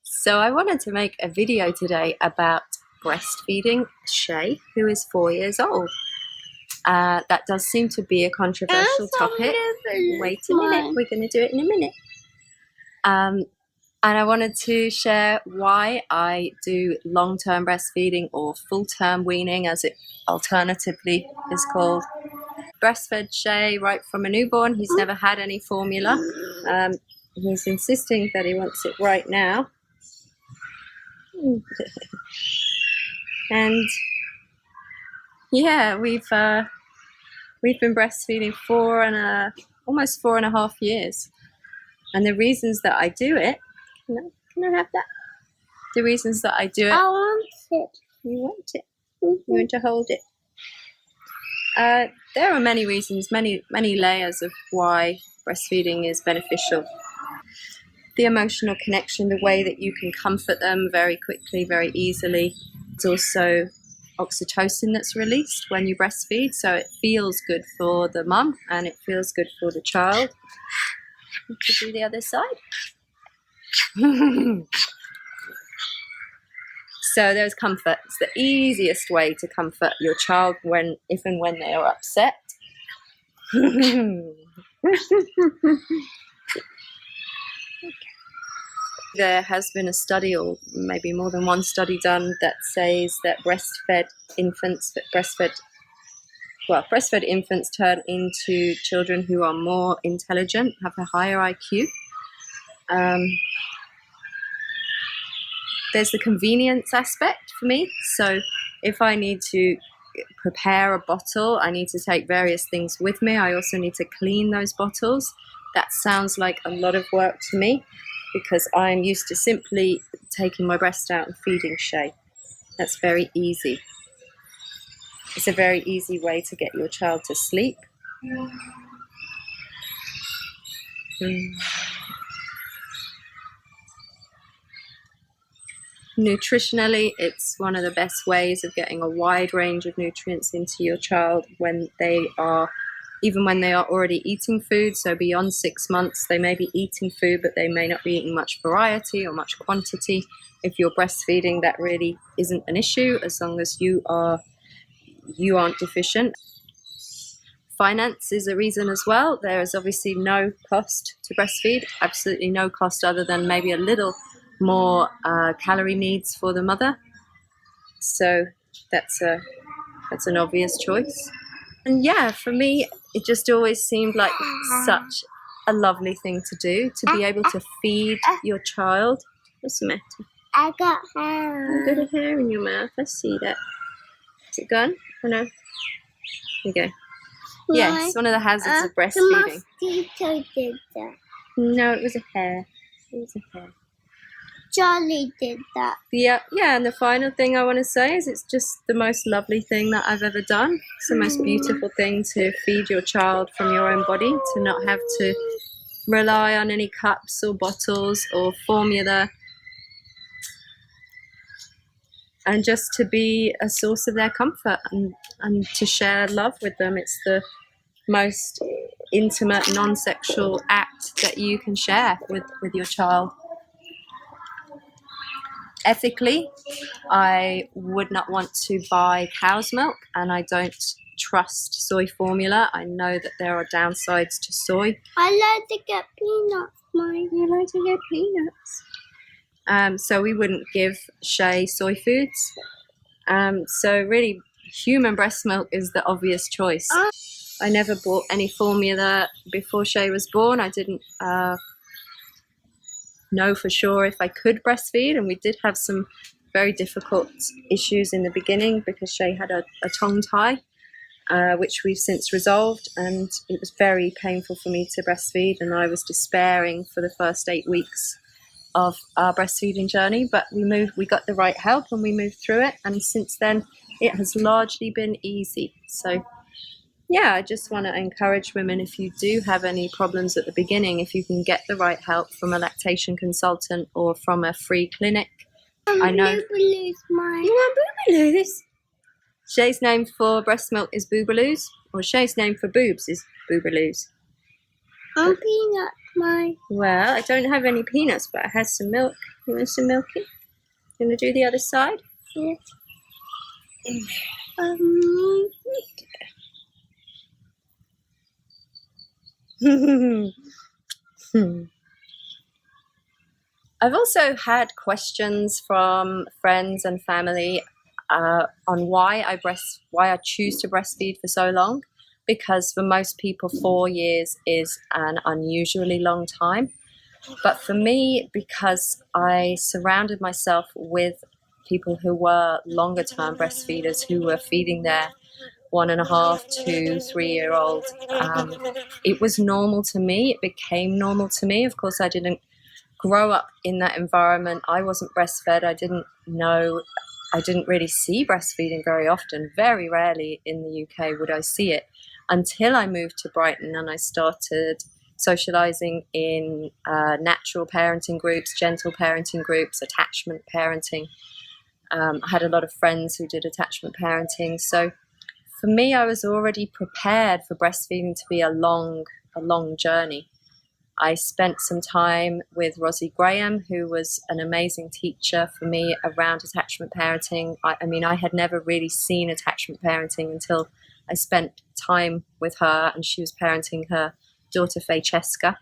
So I wanted to make a video today about breastfeeding Shay, who is 4 years old. That does seem to be a controversial topic. Wait a minute, we're going to do it in a minute. And I wanted to share why I do long-term breastfeeding, or full-term weaning as it alternatively is called. Breastfed Shay right from a newborn. He's never had any formula. He's insisting that he wants it right now. And yeah, we've been breastfeeding almost 4.5 years. And the reasons that I do it, can I have that? The reasons that I do it. I want it. You want it? You want to hold it? There are many reasons, many layers of why breastfeeding is beneficial. The emotional connection, the way that you can comfort them very quickly, very easily. It's also oxytocin that's released when you breastfeed, so it feels good for the mum and it feels good for the child. You could do the other side. So there's comfort. It's the easiest way to comfort your child if and when they are upset. There has been a study, or maybe more than one study done, that says that breastfed infants turn into children who are more intelligent, have a higher IQ. There's the convenience aspect for me. So if I need to prepare a bottle, I need to take various things with me. I also need to clean those bottles. That sounds like a lot of work to me, because I'm used to simply taking my breast out and feeding Shay. That's very easy. It's a very easy way to get your child to sleep. Nutritionally, it's one of the best ways of getting a wide range of nutrients into your child even when they are already eating food. So beyond 6 months, they may be eating food, but they may not be eating much variety or much quantity. If you're breastfeeding, that really isn't an issue, as long as you aren't deficient. Finance is a reason as well. There is obviously no cost to breastfeed, absolutely no cost other than maybe a little more calorie needs for the mother. So that's an obvious choice. And yeah, for me, it just always seemed like such a lovely thing to do, to be able to feed your child. What's the matter? I got hair. You got a hair in your mouth. I see that. Is it gone? Oh no. Here you go. Yeah, it's one of the hazards of breastfeeding. The mosquito did that. No, it was a hair. It was a hair. Charlie did that. Yeah, and the final thing I want to say is it's just the most lovely thing that I've ever done. It's the most beautiful thing to feed your child from your own body, to not have to rely on any cups or bottles or formula, and just to be a source of their comfort and to share love with them. It's the most intimate, non-sexual act that you can share with your child. Ethically, I would not want to buy cow's milk, and I don't trust soy formula. I know that there are downsides to soy. I like to get peanuts, Mom. You like to get peanuts. So we wouldn't give Shay soy foods. So really, human breast milk is the obvious choice. I never bought any formula before Shay was born. I didn't know for sure if I could breastfeed, and we did have some very difficult issues in the beginning because Shay had a tongue tie, which we've since resolved, and it was very painful for me to breastfeed, and I was despairing for the first 8 weeks of our breastfeeding journey. But we got the right help and we moved through it, and since then it has largely been easy. So yeah, I just want to encourage women, if you do have any problems at the beginning, if you can get the right help from a lactation consultant or from a free clinic. I know. Boobaloo's mine. You want Boobaloos? Shay's name for breast milk is Boobaloos, or Shay's name for boobs is Boobaloos. I'm peanut. my Well, I don't have any peanuts, but I have some milk. You want some milky? You want to do the other side? yes. I've also had questions from friends and family on why I choose to breastfeed for so long, because for most people 4 years is an unusually long time. But for me, because I surrounded myself with people who were longer term breastfeeders who were feeding their 1.5 to 3 year old, it was normal to me. It became normal to me. Of course, I didn't grow up in that environment. I wasn't breastfed. I didn't really see breastfeeding very often. Very rarely in the UK would I see it until I moved to Brighton and I started socializing in natural parenting groups, gentle parenting groups, attachment parenting. I had a lot of friends who did attachment parenting. So for me, I was already prepared for breastfeeding to be a long journey. I spent some time with Rosie Graham, who was an amazing teacher for me around attachment parenting. I mean, I had never really seen attachment parenting until I spent time with her, and she was parenting her daughter Francesca.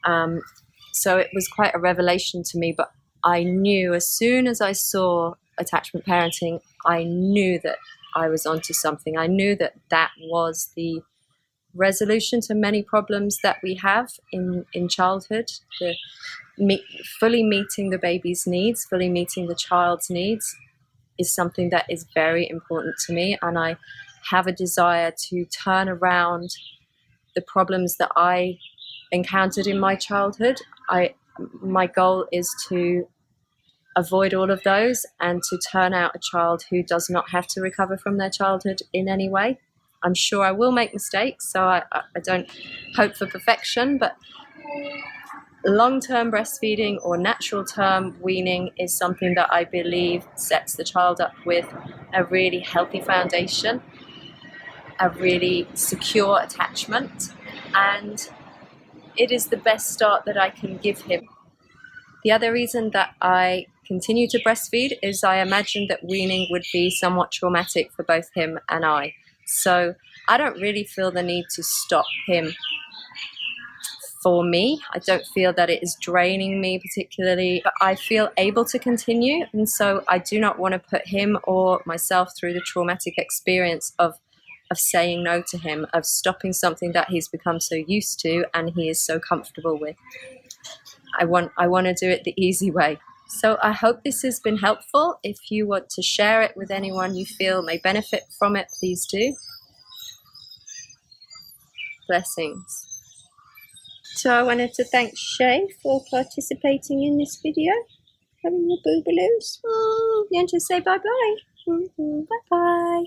So it was quite a revelation to me, but I knew as soon as I saw attachment parenting, I knew that I was onto something. I knew that that was the resolution to many problems that we have in childhood. Fully meeting the baby's needs, fully meeting the child's needs is something that is very important to me, and I have a desire to turn around the problems that I encountered in my childhood. My goal is to avoid all of those and to turn out a child who does not have to recover from their childhood in any way. I'm sure I will make mistakes, so I don't hope for perfection, but long-term breastfeeding or natural-term weaning is something that I believe sets the child up with a really healthy foundation, a really secure attachment, and it is the best start that I can give him. The other reason that I continue to breastfeed is I imagine that weaning would be somewhat traumatic for both him and I. So I don't really feel the need to stop him for me. I don't feel that it is draining me particularly, but I feel able to continue. And so I do not want to put him or myself through the traumatic experience of saying no to him, of stopping something that he's become so used to and he is so comfortable with. I want to do it the easy way. So I hope this has been helpful. If you want to share it with anyone you feel may benefit from it, please do. Blessings. So I wanted to thank Shay for participating in this video. Having your boobaloo. You want to say bye-bye? Bye-bye.